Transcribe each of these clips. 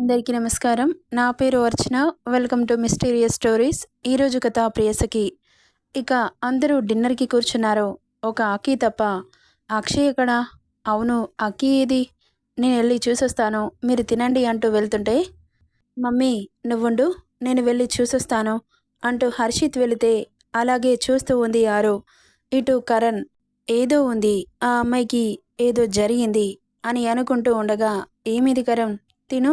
అందరికీ నమస్కారం. నా పేరు Archana. Welcome to mysterious stories. ఈరోజు కథ ప్రియసఖి. ఇక అందరూ డిన్నర్‌కి కూర్చున్నారు. ఒక అఖి తప్ప. అక్షయ్ ఎక్కడా? అవును, అఖి ఏది? నేనెళ్ళి చూసొస్తాను. మీరు తినండి అంటూ వెళ్తుంటే, మమ్మీ నువ్వుండు, నేను వెళ్ళి చూసొస్తాను అంటూ హర్షిత్ వెళితే అలాగే చూస్తూ ఉంది ఆరు. ఇటు కరణ్ ఏదో ఉంది, ఆ అమ్మాయికి ఏదో జరిగింది అని అనుకుంటూ ఉండగా, ఏమిది కరణ్ తిను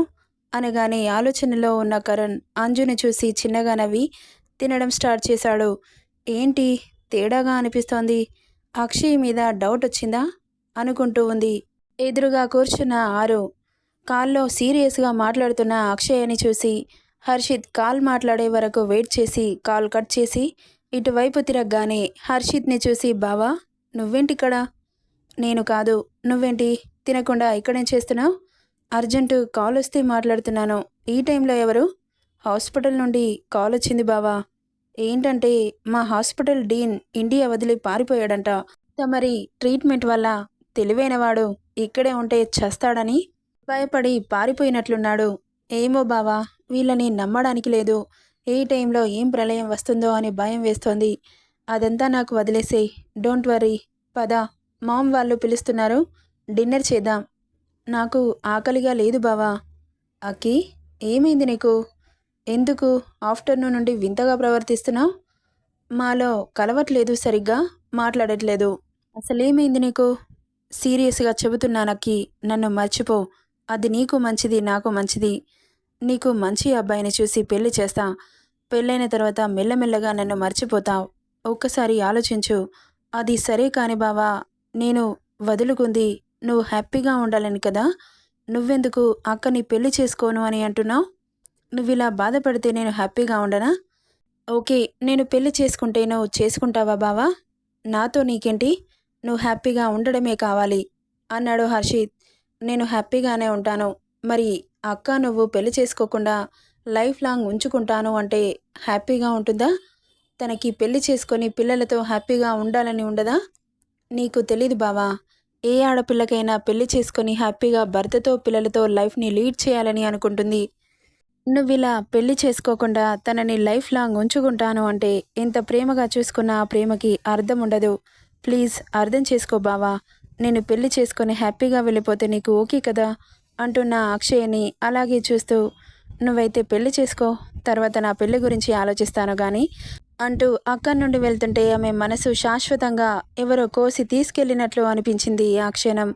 అనగానే ఆలోచనలో ఉన్న కరణ్ అంజుని చూసి చిన్నగా నవ్వి తినడం స్టార్ట్ చేశాడు. ఏంటి తేడాగా అనిపిస్తోంది? అక్షయ్ మీద డౌట్ వచ్చిందా అనుకుంటూ ఉంది. ఎదురుగా కూర్చున్న ఆరు కాల్లో సీరియస్గా మాట్లాడుతున్న అక్షయ్ని చూసి హర్షిత్ కాల్ మాట్లాడే వరకు వెయిట్ చేసి కాల్ కట్ చేసి ఇటువైపు తిరగగానే హర్షిత్ని చూసి, బావా నువ్వేంటిక్కడ? నేను కాదు, నువ్వేంటి తినకుండా ఇక్కడేం చేస్తున్నావు? అర్జెంటు కాల్ వస్తే మాట్లాడుతున్నాను. ఈ టైంలో ఎవరు? హాస్పిటల్ నుండి కాల్ వచ్చింది బావా. ఏంటంటే మా హాస్పిటల్ డీన్ ఇండియా వదిలి పారిపోయాడంట. తమరి ట్రీట్మెంట్ వల్ల తెలివైనవాడు ఇక్కడే ఉంటే చస్తాడని భయపడి పారిపోయినట్లున్నాడు. ఏమో బావా, వీళ్ళని నమ్మడానికి లేదు. ఏ టైంలో ఏం ప్రళయం వస్తుందో అని భయం వేస్తోంది. అదంతా నాకు వదిలేసేయ్. Don't worry. పద, మామ్ వాళ్ళు పిలుస్తున్నారు, డిన్నర్ చేద్దాం. నాకు ఆకలిగా లేదు బావా. అక్కి ఏమైంది నీకు? ఎందుకు ఆఫ్టర్నూన్ నుండి వింతగా ప్రవర్తిస్తున్నావు? మాలో కలవట్లేదు, సరిగ్గా మాట్లాడట్లేదు. అసలేమైంది నీకు? సీరియస్గా చెబుతున్నానక్కి, నన్ను మర్చిపో. అది నీకు మంచిది, నాకు మంచిది. నీకు మంచి అబ్బాయిని చూసి పెళ్లి చేస్తా. పెళ్ళైన తర్వాత మెల్లమెల్లగా నన్ను మర్చిపోతావు. ఒక్కసారి ఆలోచించు. అది సరే కాని బావా, నేను వదులుకుంది నువ్వు హ్యాపీగా ఉండాలని కదా. నువ్వెందుకు అక్కని పెళ్లి చేసుకోను అని అంటున్నావు? నువ్విలా బాధపడితే నేను హ్యాపీగా ఉండనా? ఓకే, నేను పెళ్లి చేసుకుంటే నువ్వు చేసుకుంటావా బావా? నాతో నీకేంటి? నువ్వు హ్యాపీగా ఉండడమే కావాలి అన్నాడు హర్షిత్. నేను హ్యాపీగానే ఉంటాను. మరి అక్క నువ్వు పెళ్లి చేసుకోకుండా లైఫ్ లాంగ్ ఉంచుకుంటాను అంటే హ్యాపీగా ఉంటుందా? తనకి పెళ్లి చేసుకొని పిల్లలతో హ్యాపీగా ఉండాలని ఉండదా? నీకు తెలీదు బావా. ఏ ఆడపిల్లకైనా పెళ్లి చేసుకొని హ్యాపీగా భర్తతో పిల్లలతో లైఫ్ని లీడ్ చేయాలని అనుకుంటుంది. నువ్విలా పెళ్లి చేసుకోకుండా తనని లైఫ్ లాంగ్ ఉంచుకుంటాను అంటే ఎంత ప్రేమగా చూసుకున్న ఆ ప్రేమకి అర్థం ఉండదు. ప్లీజ్ అర్థం చేసుకో బావా. నేను పెళ్లి చేసుకొని హ్యాపీగా వెళ్ళిపోతే నీకు ఓకే కదా అంటున్న అక్షయ్ని అలాగే చూస్తూ, నువ్వైతే పెళ్లి చేసుకో, తర్వాత నా పెళ్లి గురించి ఆలోచిస్తాను కానీ అంటూ అక్కడి నుండి వెళ్తుంటే ఆమె మనసు శాశ్వతంగా ఎవరో కోసి తీసుకెళ్లినట్లు అనిపించింది. ఆ క్షణం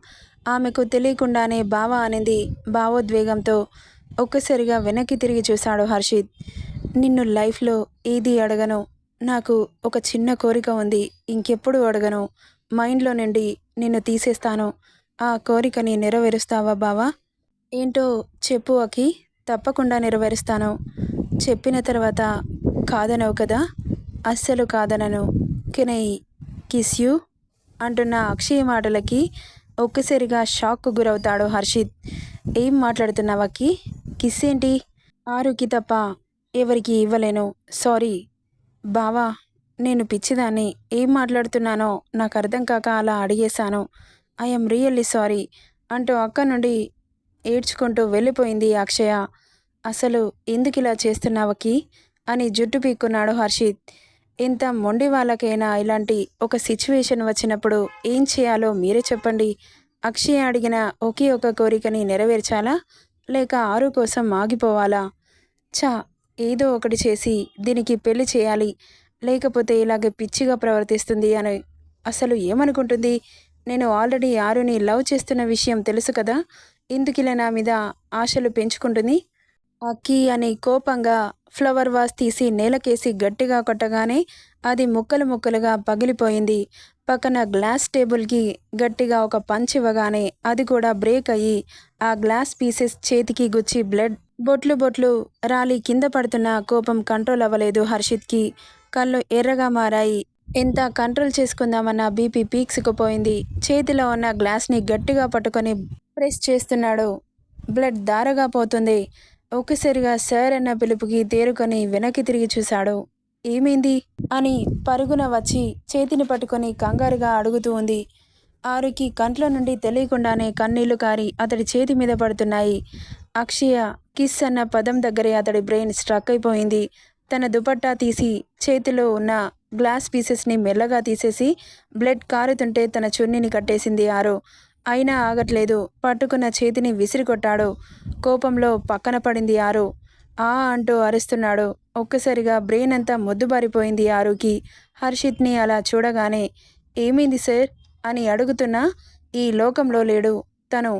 ఆమెకు తెలియకుండానే బావా అనింది భావోద్వేగంతో. ఒక్కసారిగా వెనక్కి తిరిగి చూశాడు హర్షిత్. నిన్ను లైఫ్లో ఏది అడగను. నాకు ఒక చిన్న కోరిక ఉంది, ఇంకెప్పుడు అడగను. మైండ్లో నుండి నిన్ను తీసేస్తాను. ఆ కోరికని నెరవేరుస్తావా బావా? ఏంటో చెప్పు అకి, తప్పకుండా నెరవేరుస్తాను. చెప్పిన తర్వాత కాదనవు కదా? అస్సలు కాదనను. కెన్ ఐ కిస్ యూ అంటున్న అక్షయ్ మాటలకి ఒక్కసారిగా షాక్కు గురవుతాడు హర్షిత్. ఏం మాట్లాడుతున్నావకి? కిస్ ఏంటి? ఆరుకి తప్ప ఎవరికి ఇవ్వలేను. సారీ బావా, నేను పిచ్చిదాన్ని. ఏం మాట్లాడుతున్నానో నాకు అర్థం కాక అలా అడిగేశాను. ఐఎమ్ రియల్లీ సారీ అంటూ అక్క నుండి ఏడ్చుకుంటూ వెళ్ళిపోయింది అక్షయ. అసలు ఎందుకు ఇలా చేస్తున్నావకి అని జుట్టు పీక్కున్నాడు హర్షిత్. ఇంత మొండి వాళ్ళకైనా ఇలాంటి ఒక సిచ్యువేషన్ వచ్చినప్పుడు ఏం చేయాలో మీరే చెప్పండి. అక్షయ్ అడిగిన ఒకే ఒక కోరికని నెరవేర్చాలా, లేక ఆరు కోసం ఆగిపోవాలా? చా, ఏదో ఒకటి చేసి దీనికి పెళ్లి చేయాలి, లేకపోతే ఇలాగే పిచ్చిగా ప్రవర్తిస్తుంది అని అసలు ఏమనుకుంటుంది? నేను ఆల్రెడీ ఆరుని లవ్ చేస్తున్న విషయం తెలుసు కదా, ఎందుకిలా నా మీద ఆశలు పెంచుకుంటుంది? అక్కీ అని కోపంగా ఫ్లవర్ వాస్ తీసి నేలకేసి గట్టిగా కొట్టగానే అది ముక్కలు ముక్కలుగా పగిలిపోయింది. పక్కన గ్లాస్ టేబుల్కి గట్టిగా ఒక పంచ్ ఇవ్వగానే అది కూడా బ్రేక్ అయ్యి ఆ గ్లాస్ పీసెస్ చేతికి గుచ్చి బ్లడ్ బొట్లు బొట్లు రాలి కింద పడుతున్న కోపం కంట్రోల్ అవ్వలేదు హర్షిత్కి. కళ్ళు ఎర్రగా మారాయి. ఎంత కంట్రోల్ చేసుకుందామన్న బీపీ పీక్సుకుపోయింది. చేతిలో ఉన్న గ్లాస్ని గట్టిగా పట్టుకొని ప్రెస్ చేస్తున్నాడు. బ్లడ్ దారగా పోతుంది. ఒక్కసారిగా సార్ అన్న పిలుపుకి తేరుకొని వెనక్కి తిరిగి చూశాడు. ఏమైంది అని పరుగున వచ్చి చేతిని పట్టుకొని కంగారుగా అడుగుతూ ఉంది. ఆరుకి కంట్లో నుండి తెలియకుండానే కన్నీళ్లు కారి అతడి చేతి మీద పడుతున్నాయి. అక్షయ కిస్ అన్న పదం దగ్గరే అతడి బ్రెయిన్ స్ట్రక్ అయిపోయింది. తన దుపట్టా తీసి చేతిలో ఉన్న గ్లాస్ పీసెస్ని మెల్లగా తీసేసి బ్లడ్ కారుతుంటే తన చున్నీని కట్టేసింది ఆరు. అయినా ఆగట్లేదు. పట్టుకున్న చేతిని విసిరికొట్టాడు. కోపంలో పక్కన పడింది ఆరు. ఆ అంటూ అరుస్తున్నాడు. ఒక్కసారిగా బ్రెయిన్ అంతా మొద్దుబారిపోయింది ఆరుకి. హర్షిత్ని అలా చూడగానే ఏమైంది సార్ అని అడుగుతున్నా ఈ లోకంలో లేడు. తను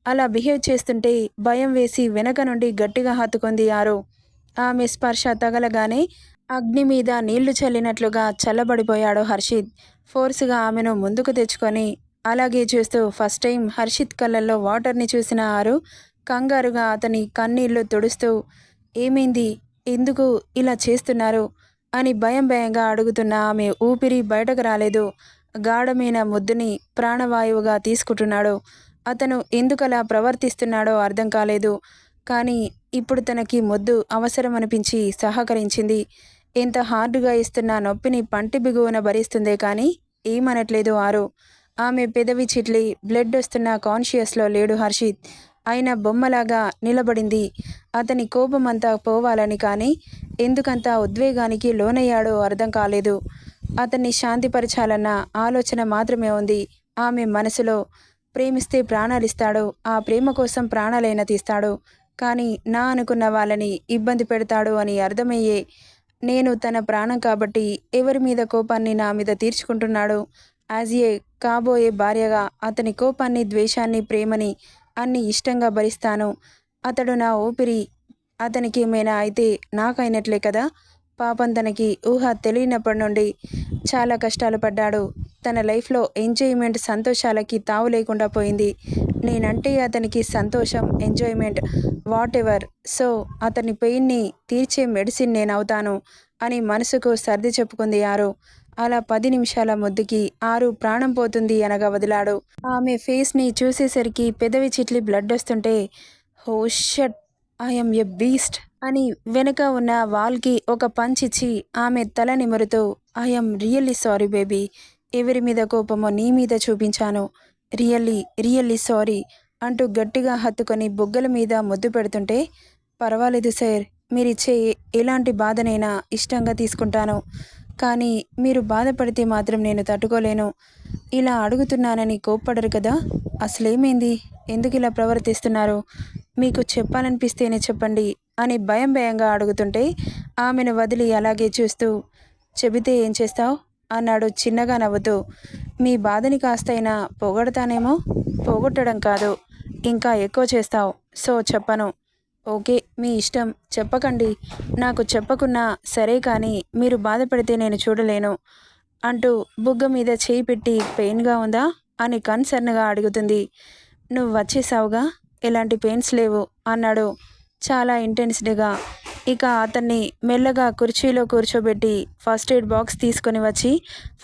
అలా బిహేవ్ చేస్తుంటే భయం వేసి వెనక నుండి గట్టిగా హత్తుకుంది ఆరు. ఆమె స్పర్శ తగలగానే అగ్ని మీద నీళ్లు చల్లినట్లుగా చల్లబడిపోయాడు హర్షిత్. ఫోర్సుగా ఆమెను ముందుకు తెచ్చుకొని అలాగే చూస్తూ ఫస్ట్ టైం హర్షిత్ కళ్ళల్లో వాటర్ని చూసిన ఆరు కంగారుగా అతని కన్నీళ్లు తుడుస్తూ ఏమైంది, ఎందుకు ఇలా చేస్తున్నారు అని భయం భయంగా అడుగుతున్న ఆమె ఊపిరి బయటకు రాలేదు. గాఢమైన ముద్దుని ప్రాణవాయువుగా తీసుకుంటున్నాడు. అతను ఎందుకలా ప్రవర్తిస్తున్నాడో అర్థం కాలేదు. కానీ ఇప్పుడు తనకి ముద్దు అవసరమనిపించి సహకరించింది. ఎంత హార్డ్గా ఇస్తున్న నొప్పిని పంటి బిగువన భరిస్తుందే కానీ ఏమనట్లేదు ఆరు. ఆమె పెదవి చిట్లి బ్లడ్ వస్తున్న కాన్షియస్లో లేడు హర్షిత్. అయినా బొమ్మలాగా నిలబడింది. అతని కోపమంతా పోవాలని, కానీ ఎందుకంత ఉద్వేగానికి లోనయ్యాడో అర్థం కాలేదు. అతన్ని శాంతిపరచాలన్న ఆలోచన మాత్రమే ఉంది ఆమె మనసులో. ప్రేమిస్తే ప్రాణాలిస్తాడు, ఆ ప్రేమ కోసం ప్రాణాలైనా తీస్తాడు. కానీ నా అనుకున్న వాళ్ళని ఇబ్బంది పెడతాడు అని అర్థమయ్యే నేను తన ప్రాణం కాబట్టి ఎవరి మీద కోపాన్ని నా మీద తీర్చుకుంటున్నాడు. యాజ్ ఏ కాబోయే భార్యగా అతని కోపాన్ని, ద్వేషాన్ని, ప్రేమని అన్ని ఇష్టంగా భరిస్తాను. అతడు నా ఊపిరి. అతనికి ఏమైనా అయితే నాకైనట్లే కదా. పాపం తనకి ఊహ తెలియనప్పటి నుండి చాలా కష్టాలు పడ్డాడు. తన లైఫ్లో ఎంజాయ్మెంట్, సంతోషాలకి తావు లేకుండా పోయింది. నేనంటే అతనికి సంతోషం, ఎంజాయ్మెంట్, వాట్ ఎవర్. సో అతని పెయిన్ని తీర్చే మెడిసిన్ నేనవుతాను అని మనసుకు సర్ది చెప్పుకుంది ఆరు. అలా 10 నిమిషాల ముద్దుకి ఆరు ప్రాణం పోతుంది అనగా వదిలాడు. ఆమె ఫేస్ని చూసేసరికి పెదవి చిట్లి బ్లడ్ వస్తుంటే హో షట్, ఐఎమ్ ఎ బీస్ట్ అని వెనుక ఉన్న వాల్కి ఒక పంచ్ ఇచ్చి ఆమె తల నిమురుతూ ఐఎమ్ రియల్లీ సారీ బేబీ. ఎవరి మీద కోపమో నీ మీద చూపించాను. రియల్లీ రియల్లీ సారీ అంటూ గట్టిగా హత్తుకొని బుగ్గల మీద ముద్దు పెడుతుంటే పర్వాలేదు సార్, మీరిచ్చే ఎలాంటి బాధనైనా ఇష్టంగా తీసుకుంటాను. కానీ మీరు బాధపడితే మాత్రం నేను తట్టుకోలేను. ఇలా అడుగుతున్నానని కోప్పడరు కదా. అసలేమైంది, ఎందుకు ఇలా ప్రవర్తిస్తున్నారు? మీకు చెప్పాలనిపిస్తేనే చెప్పండి అని భయం భయంగా అడుగుతుంటే ఆమెను వదిలి అలాగే చూస్తూ చెబితే ఏం చేస్తావు అన్నాడు చిన్నగా నవ్వుతూ. మీ బాధని కాస్తైనా పోగొడతానేమో. పోగొట్టడం కాదు, ఇంకా ఎక్కువ చేస్తావు. సో చెప్పను. ఓకే, మీ ఇష్టం. చెప్పకండి. నాకు చెప్పకున్నా సరే, కానీ మీరు బాధపడితే నేను చూడలేను అంటూ బుగ్గ మీద చేయి పెట్టి పెయిన్గా ఉందా అని కన్సర్న్గా అడుగుతుంది. నువ్వు వచ్చేసావుగా, ఎలాంటి పెయిన్స్ లేవు అన్నాడు చాలా ఇంటెన్స్డ్గా. ఇక అతన్ని మెల్లగా కుర్చీలో కూర్చోబెట్టి ఫస్ట్ ఎయిడ్ బాక్స్ తీసుకొని వచ్చి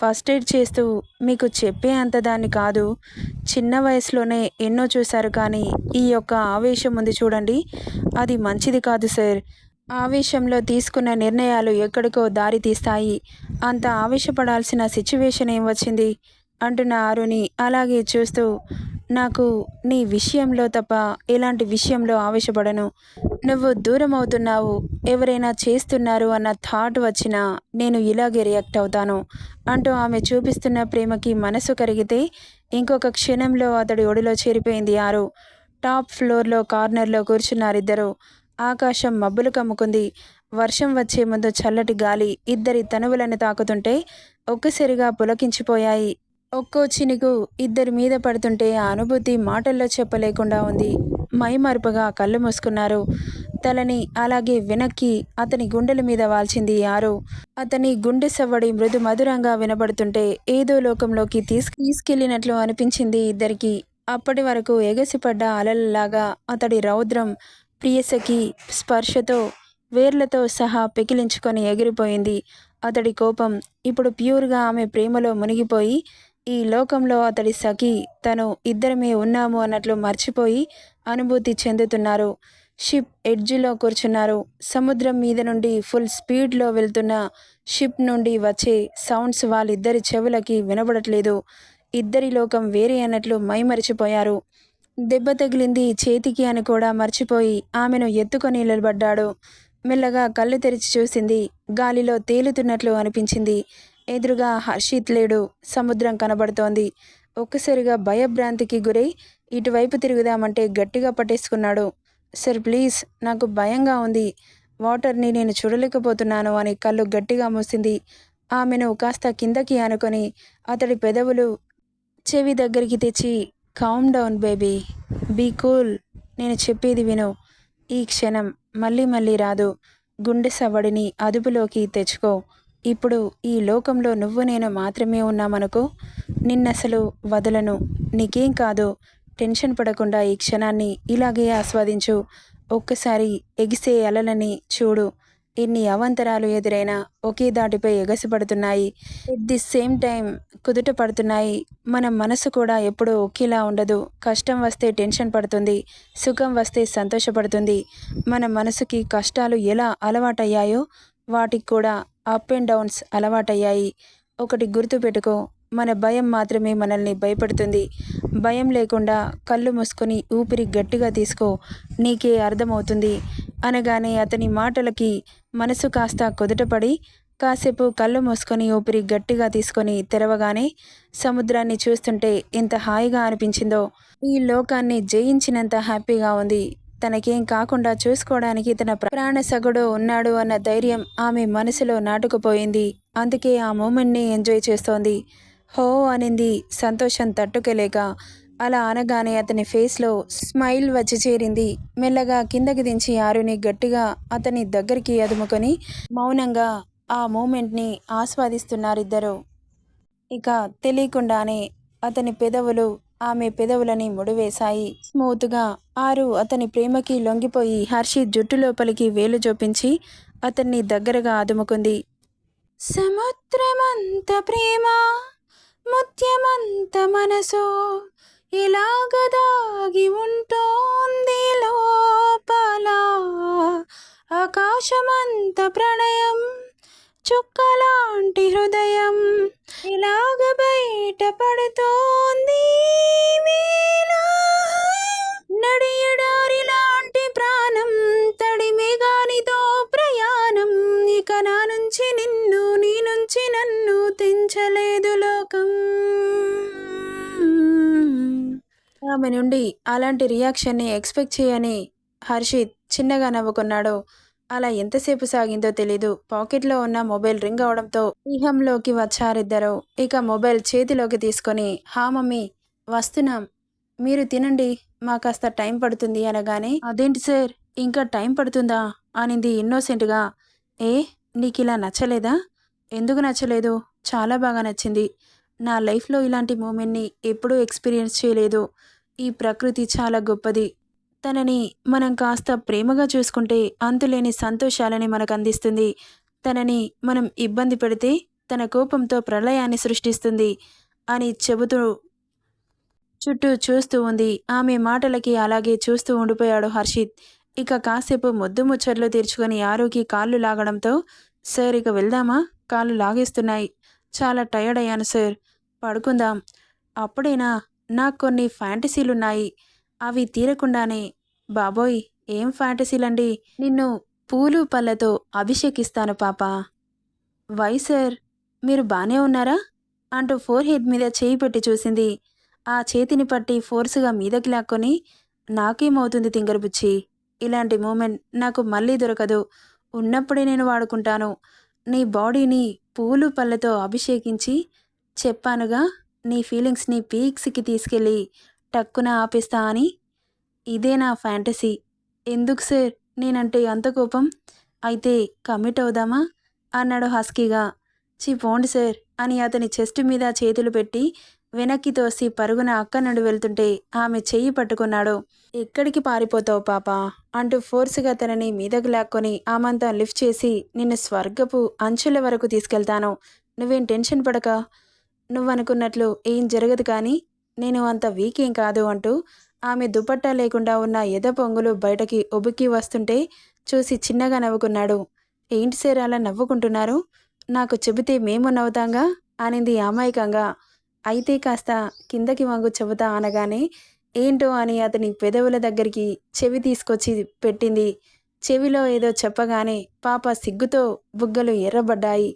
ఫస్ట్ ఎయిడ్ చేస్తూ మీకు చెప్పే అంత దాన్ని కాదు, చిన్న వయసులోనే ఎన్నో చూశారు, కానీ ఈ యొక్క ఆవేశం ఉంది చూడండి, అది మంచిది కాదు సార్. ఆవేశంలో తీసుకున్న నిర్ణయాలు ఎక్కడికో దారి తీస్తాయి. అంత ఆవేశపడాల్సిన సిచ్యువేషన్ ఏం వచ్చింది అంటున్న ఆరుని అలాగే చూస్తూ నాకు నీ విషయంలో తప్ప ఎలాంటి విషయంలో ఆవేశపడను. నువ్వు దూరం అవుతున్నావు, ఎవరైనా చేస్తున్నారు అన్న థాట్ వచ్చినా నేను ఇలాగే రియాక్ట్ అవుతాను అంటూ ఆమె చూపిస్తున్న ప్రేమకి మనసు కరిగితే ఇంకొక క్షణంలో అతడి ఒడిలో చేరిపోయింది ఆరు. టాప్ ఫ్లోర్లో కార్నర్లో కూర్చున్నారిద్దరు. ఆకాశం మబ్బులు కమ్ముకుంది. వర్షం వచ్చే ముందు చల్లటి గాలి ఇద్దరి తనువులను తాకుతుంటే ఒక్కసారిగా పులకించిపోయాయి. ఒక్కో చినుకు ఇద్దరి మీద పడుతుంటే ఆ అనుభూతి మాటల్లో చెప్పలేకుండా ఉంది. మైమరుపుగా కళ్ళు మూసుకున్నారు. తలని అలాగే వెనక్కి అతని గుండెల మీద వాల్చింది ఆరు. అతని గుండె సవ్వడి మృదు మధురంగా వినబడుతుంటే ఏదో లోకంలోకి తీసుకెళ్లినట్లు అనిపించింది ఇద్దరికి. అప్పటి వరకు ఎగసిపడ్డ అలలలాగా అతడి రౌద్రం ప్రియసకి స్పర్శతో వేర్లతో సహా పెకిలించుకొని ఎగిరిపోయింది. అతడి కోపం ఇప్పుడు ప్యూర్గా ఆమె ప్రేమలో మునిగిపోయి ఈ లోకంలో అతడి సఖి తను ఇద్దరమే ఉన్నాము అన్నట్లు మర్చిపోయి అనుభూతి చెందుతున్నారు. షిప్ ఎడ్జిలో కూర్చున్నారు. సముద్రం మీద నుండి ఫుల్ స్పీడ్లో వెళ్తున్న షిప్ నుండి వచ్చే సౌండ్స్ వాళ్ళిద్దరి చెవులకి వినబడట్లేదు. ఇద్దరి లోకం వేరే అన్నట్లు మైమరిచిపోయారు. దెబ్బ తగిలింది చేతికి అని కూడా మర్చిపోయి ఆమెను ఎత్తుకొని నిలబడ్డాడు. మెల్లగా కళ్ళు తెరిచి చూసింది. గాలిలో తేలుతున్నట్లు అనిపించింది. ఎదురుగా హర్షిత్ లేడు. సముద్రం కనబడుతోంది. ఒక్కసారిగా భయభ్రాంతికి గురై ఇటువైపు తిరుగుదామంటే గట్టిగా పట్టేసుకున్నాడు. సార్ ప్లీజ్, నాకు భయంగా ఉంది. వాటర్ని నేను చూడలేకపోతున్నాను అని కళ్ళు గట్టిగా మూసింది. ఆమెను కాస్త కిందకి ఆనుకొని అతడి పెదవులు చెవి దగ్గరికి తెచ్చి, calm down baby, be cool, నేను చెప్పేది విను. ఈ క్షణం మళ్ళీ మళ్ళీ రాదు. గుండె సవ్వడిని అదుపులోకి తెచ్చుకో. ఇప్పుడు ఈ లోకంలో నువ్వు నేను మాత్రమే ఉన్నామనుకో. నిన్నసలు వదలను. నీకేం కాదు. టెన్షన్ పడకుండా ఈ క్షణాన్ని ఇలాగే ఆస్వాదించు. ఒక్కసారి ఎగిసే అలలని చూడు. ఎన్ని అవాంతరాలు ఎదురైనా ఒకే దాటిపై ఎగసిపడుతున్నాయి. ఎట్ ది సేమ్ టైం కుదుట పడుతున్నాయి. మన మనసు కూడా ఎప్పుడూ ఒకేలా ఉండదు. కష్టం వస్తే టెన్షన్ పడుతుంది. సుఖం వస్తే సంతోషపడుతుంది. మన మనసుకి కష్టాలు ఎలా అలవాటయ్యాయో వాటికి కూడా అప్ అండ్ డౌన్స్ అలవాటయ్యాయి. ఒకటి గుర్తుపెట్టుకో, మన భయం మాత్రమే మనల్ని భయపెడుతుంది. భయం లేకుండా కళ్ళు మూసుకొని ఊపిరి గట్టిగా తీసుకో, నీకే అర్థమవుతుంది అనగానే అతని మాటలకి మనసు కాస్త కుదుటపడి కాసేపు కళ్ళు మూసుకొని ఊపిరి గట్టిగా తీసుకొని తెరవగానే సముద్రాన్ని చూస్తుంటే ఎంత హాయిగా అనిపించిందో. ఈ లోకాన్ని జయించినంత హ్యాపీగా ఉంది. తనకేం కాకుండా చూసుకోవడానికి తన ప్రాణ సగుడు ఉన్నాడు అన్న ధైర్యం ఆమె మనసులో నాటుకుపోయింది. అందుకే ఆ మూమెంట్ని ఎంజాయ్ చేస్తోంది. హో అనింది సంతోషం తట్టుకోలేక. అలా అనగానే అతని ఫేస్లో స్మైల్ వచ్చి చేరింది. మెల్లగా కిందకి దించి ఆరుని గట్టిగా అతని దగ్గరికి అదుముకొని మౌనంగా ఆ మూమెంట్ని ఆస్వాదిస్తున్నారిద్దరూ. ఇక తెలియకుండానే అతని పెదవులు ఆమె పెదవులని ముడివేశాయి. స్మూత్గా ఆరు అతని ప్రేమకి లొంగిపోయి హర్షిత్ జుట్టు లోపలికి వేలు జోపించి అతన్ని దగ్గరగా ఆదుముకుంది. సముద్రమంత ప్రేమ, ముత్యమంత మనసు, ఇలాగ దాగి ఉంటోంది లోపల. ఆకాశమంత ప్రణయం, చుక్కలాంటి హృదయం, ఇలాగ బయట పడుతోంది వేళ. నడియడారి లాంటి ప్రాణం, తడిమేఘానితో ప్రయాణం. ఇక నా నుంచి నిన్ను, నీ నుంచి నన్ను తెంచలేదు లోకం. ఆమె నుండి అలాంటి రియాక్షన్ని ఎక్స్పెక్ట్ చేయని హర్షిత్ చిన్నగా నవ్వుకున్నాడు. అలా ఎంతసేపు సాగిందో తెలీదు. పాకెట్లో ఉన్న మొబైల్ రింగ్ అవడంతో ఇహంలోకి వచ్చారిద్దరు. ఇక మొబైల్ చేతిలోకి తీసుకొని, హా మమ్మీ, వస్తున్నాం, మీరు తినండి, మా కాస్త టైం పడుతుంది అనగానే, అదేంటి సార్, ఇంకా టైం పడుతుందా అనింది ఇన్నోసెంట్గా. ఏ, నీకిలా నచ్చలేదా? ఎందుకు నచ్చలేదు? చాలా బాగా నచ్చింది. నా లైఫ్లో ఇలాంటి మూమెంట్ని ఎప్పుడూ ఎక్స్పీరియన్స్ చేయలేదు. ఈ ప్రకృతి చాలా గొప్పది. తనని మనం కాస్త ప్రేమగా చూసుకుంటే అంతులేని సంతోషాలని మనకు అందిస్తుంది. తనని మనం ఇబ్బంది పెడితే తన కోపంతో ప్రళయాన్ని సృష్టిస్తుంది అని చెబుతూ చుట్టూ చూస్తూ ఉంది. ఆమె మాటలకి అలాగే చూస్తూ ఉండిపోయాడు హర్షిత్. ఇక కాసేపు ముద్దు ముచ్చట్లు తీర్చుకొని ఆరుకి కాళ్ళు లాగడంతో, సార్ ఇక వెళ్దామా? కాళ్ళు లాగేస్తున్నాయి. చాలా టయర్డ్ అయ్యాను సార్, పడుకుందాం. అప్పుడేనా? నాకు కొన్ని ఫ్యాంటసీలున్నాయి, అవి తీరకుండానే. బాబోయ్, ఏం ఫ్యాంటసీలండి? నిన్ను పూలు పళ్ళతో అభిషేకిస్తాను పాపా. వై సార్, మీరు బానే ఉన్నారా అంటూ ఫోర్ హెడ్ మీద చేయి పెట్టి చూసింది. ఆ చేతిని పట్టి ఫోర్సుగా మీదకి లాక్కొని, నాకేమవుతుంది తింగరబుచ్చి, ఇలాంటి మూమెంట్ నాకు మళ్ళీ దొరకదు. ఉన్నప్పుడే నేను వాడుకుంటాను. నీ బాడీని పూలు పళ్ళతో అభిషేకించి, చెప్పానుగా నీ ఫీలింగ్స్ని పీక్స్కి తీసుకెళ్ళి టక్కున ఆపేస్తా అని. ఇదే నా ఫ్యాంటసీ. ఎందుకు సార్ నేనంటే అంత కోపం? అయితే కమిట్ అవుదామా అన్నాడు హస్కీగా. పోండి సార్ అని అతని చెస్ట్ మీద చేతులు పెట్టి వెనక్కి తోసి పరుగున అక్క నుండి వెళ్తుంటే ఆమె చెయ్యి పట్టుకున్నాడు. ఎక్కడికి పారిపోతావు పాపా అంటూ ఫోర్సుగా తనని మీదకు లాక్కొని ఆమంతా లిఫ్ట్ చేసి, నిన్ను స్వర్గపు అంచుల వరకు తీసుకెళ్తాను. నువ్వేం టెన్షన్ పడక. నువ్వనుకున్నట్లు ఏం జరగదు, కానీ నేను అంత వీకేం కాదు అంటూ ఆమె దుపట్టా లేకుండా ఉన్న ఎద పొంగులు బయటకి ఉబికి వస్తుంటే చూసి చిన్నగా నవ్వుకున్నాడు. ఏంటి సార్ అలా నవ్వుకుంటున్నారు? నాకు చెబితే మేము నవ్వుతాంగా అనింది అమాయకంగా. అయితే కాస్త కిందకి వంగు చెబుతా అనగానే ఏంటో అని అతని పెదవుల దగ్గరికి చెవి తీసుకొచ్చి పెట్టింది. చెవిలో ఏదో చెప్పగానే పాప సిగ్గుతో బుగ్గలు ఎర్రబడ్డాయి.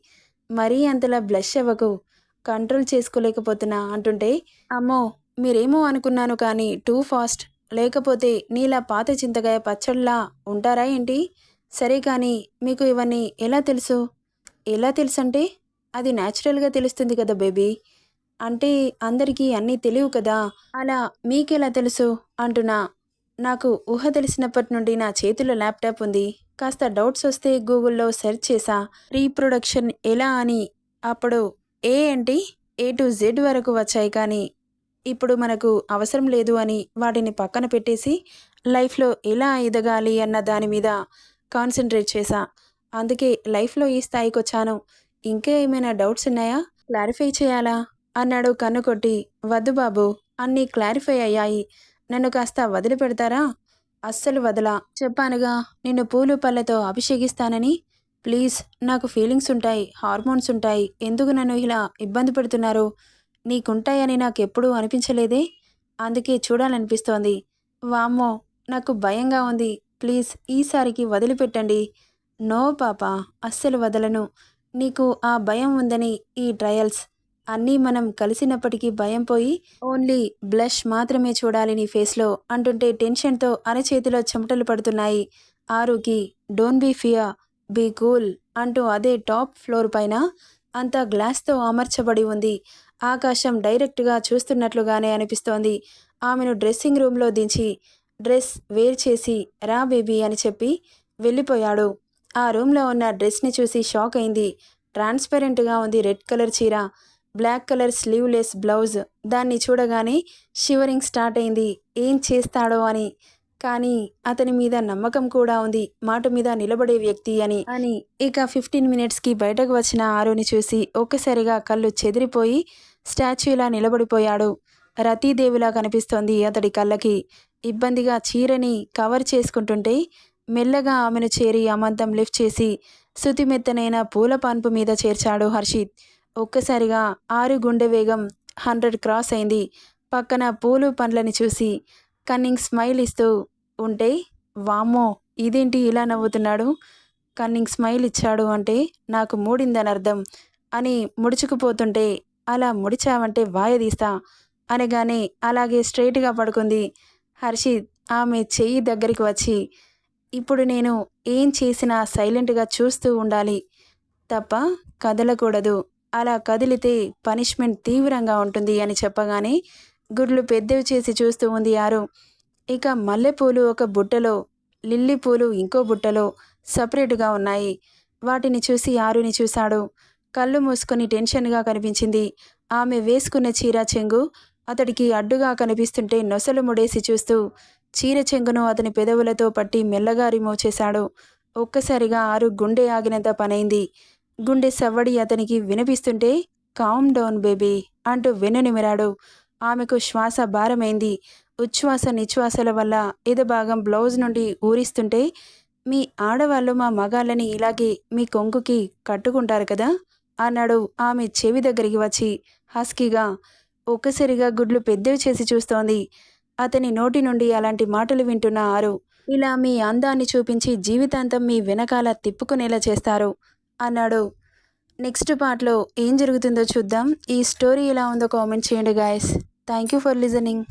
మరీ అంతలా బ్లష్ అవ్వకు, కంట్రోల్ చేసుకోలేకపోతున్నా అంటుంటే, అమ్మో మీరేమో అనుకున్నాను కానీ టూ ఫాస్ట్. లేకపోతే నీలా పాత చింతకాయ పచ్చడిలా ఉంటారా ఏంటి? సరే కానీ మీకు ఇవన్నీ ఎలా తెలుసు? ఎలా తెలుసంటే? అది న్యాచురల్‌గా తెలుస్తుంది కదా బేబీ. అంటే అందరికీ అన్నీ తెలియవు కదా! అలా మీకెలా తెలుసు? అంటున్నా. నాకు ఊహ తెలిసినప్పటి నుండి నా చేతిలో ల్యాప్‌టాప్ ఉంది. కాస్త డౌట్స్ వస్తే గూగుల్‌లో సెర్చ్ చేశా. రీప్రొడక్షన్ ఎలా అని. అప్పుడు ఏ ఏంటి? ఏ టు జెడ్ వరకు వచ్చాయి కానీ, ఇప్పుడు మనకు అవసరం లేదు అని వాటిని పక్కన పెట్టేసి, లైఫ్‌లో ఎలా ఎదగాలి అన్న దాని మీద కాన్సంట్రేట్ చేశా. అందుకే లైఫ్‌లో ఈ స్థాయికొచ్చాను. ఇంకా ఏమైనా డౌట్స్ ఉన్నాయా? క్లారిఫై చేయాలా? అన్నాడు కన్ను కొట్టి. వద్దు బాబు, అన్నీ క్లారిఫై అయ్యాయి. నన్ను కాస్త వదిలిపెడతారా? అస్సలు వదలా. చెప్పానుగా నిన్ను పూలు పళ్ళతో అభిషేకిస్తానని. ప్లీజ్, నాకు ఫీలింగ్స్ ఉంటాయి, హార్మోన్స్ ఉంటాయి. ఎందుకు నన్ను ఇలా ఇబ్బంది పెడుతున్నారు? నీకుంటాయని నాకెప్పుడూ అనిపించలేదే. అందుకే చూడాలనిపిస్తోంది. వామ్మో, నాకు భయంగా ఉంది. ప్లీజ్ ఈసారికి వదిలిపెట్టండి. నో పాపా, అస్సలు వదలను. నీకు ఆ భయం ఉందని ఈ ట్రయల్స్ అన్నీ మనం కలిసినప్పటికీ భయం పోయి ఓన్లీ బ్లష్ మాత్రమే చూడాలి నీ ఫేస్లో అంటుంటే టెన్షన్తో అరచేతిలో చెమటలు పడుతున్నాయి ఆరుకి. Don't be fear, be cool అంటూ అదే టాప్ ఫ్లోర్ పైన అంతా గ్లాస్తో అమర్చబడి ఉంది. ఆకాశం డైరెక్ట్గా చూస్తున్నట్లుగానే అనిపిస్తోంది. ఆమెను డ్రెస్సింగ్ రూమ్లో దించి డ్రెస్ వేర్ చేసి రా బేబీ అని చెప్పి వెళ్ళిపోయాడు. ఆ రూమ్లో ఉన్న డ్రెస్ని చూసి షాక్ అయింది. ట్రాన్స్పరెంట్గా ఉంది రెడ్ కలర్ చీర, బ్లాక్ కలర్ స్లీవ్లెస్ బ్లౌజ్. దాన్ని చూడగానే షివరింగ్ స్టార్ట్ అయింది. ఏం చేస్తాడో అని. కానీ అతని మీద నమ్మకం కూడా ఉంది, మాట మీద నిలబడే వ్యక్తి అని. ఇక 15 మినిట్స్కి బయటకు వచ్చిన ఆరుని చూసి ఒక్కసారిగా కళ్ళు చెదిరిపోయి స్టాచ్యూలా నిలబడిపోయాడు. రతీదేవిలా కనిపిస్తోంది అతడి కళ్ళకి. ఇబ్బందిగా చీరని కవర్ చేసుకుంటుంటే మెల్లగా ఆమెను చేరి అమంతం లిఫ్ట్ చేసి శుతిమెత్తనైన పూల పాన్పు మీద చేర్చాడు హర్షిత్. ఒక్కసారిగా ఆరు గుండె వేగం 100 క్రాస్ అయింది. పక్కన పూలు పండ్లని చూసి కన్నింగ్ స్మైల్ ఇస్తూ ఉంటే, వామ్మో ఇదేంటి ఇలా నవ్వుతున్నాడు, కన్నింగ్ స్మైల్ ఇచ్చాడు అంటే నాకు మూడిందని అర్థం అని ముడుచుకుపోతుంటే, అలా ముడిచావంటే వాయదీస్తా అనగానే అలాగే స్ట్రైట్గా పడుకుంది. హర్షిత్ ఆమె చెయ్యి దగ్గరికి వచ్చి, ఇప్పుడు నేను ఏం చేసినా సైలెంట్గా చూస్తూ ఉండాలి తప్ప కదలకూడదు. అలా కదిలితే పనిష్మెంట్ తీవ్రంగా ఉంటుంది అని చెప్పగానే గుడ్లు పెద్దవి చేసి చూస్తూ ఉంది ఆరు. ఇక మల్లెపూలు ఒక బుట్టలో, లిల్లీ పూలు ఇంకో బుట్టలో సపరేటుగా ఉన్నాయి. వాటిని చూసి ఆరుని చూశాడు. కళ్ళు మూసుకొని టెన్షన్గా కనిపించింది. ఆమె వేసుకున్న చీర చెంగు అతడికి అడ్డుగా కనిపిస్తుంటే నొసలు ముడేసి చూస్తూ చీర చెంగును అతని పెదవులతో పట్టి మెల్లగా రిమూవ్ చేశాడు. ఒక్కసారిగా ఆరు గుండె ఆగినంత పనైంది. గుండె సవ్వడి అతనికి వినిపిస్తుంటే కామ్ డౌన్ బేబీ అంటూ వెన్నునిమిరాడు. ఆమెకు శ్వాస భారమైంది. ఉచ్ఛ్వాస నిశ్వాసల వల్ల ఎదభాగం బ్లౌజ్ నుండి ఊరిస్తుంటే, మీ ఆడవాళ్ళు మా మగాళ్ళని ఇలాగే మీ కొంగుకి కట్టుకుంటారు కదా అన్నాడు ఆమె చెవి దగ్గరికి వచ్చి హస్కీగా. ఒక్కసారిగా గుడ్లు పెద్దవి చేసి చూస్తోంది. అతని నోటి నుండి అలాంటి మాటలు వింటున్న ఆరు, ఇలా మీ అందాన్ని చూపించి జీవితాంతం మీ వెనకాల తిప్పుకునేలా చేస్తారు అన్నాడు. నెక్స్ట్ పార్ట్లో ఏం జరుగుతుందో చూద్దాం. ఈ స్టోరీ ఎలా ఉందో కామెంట్ చేయండి guys. Thank you for listening.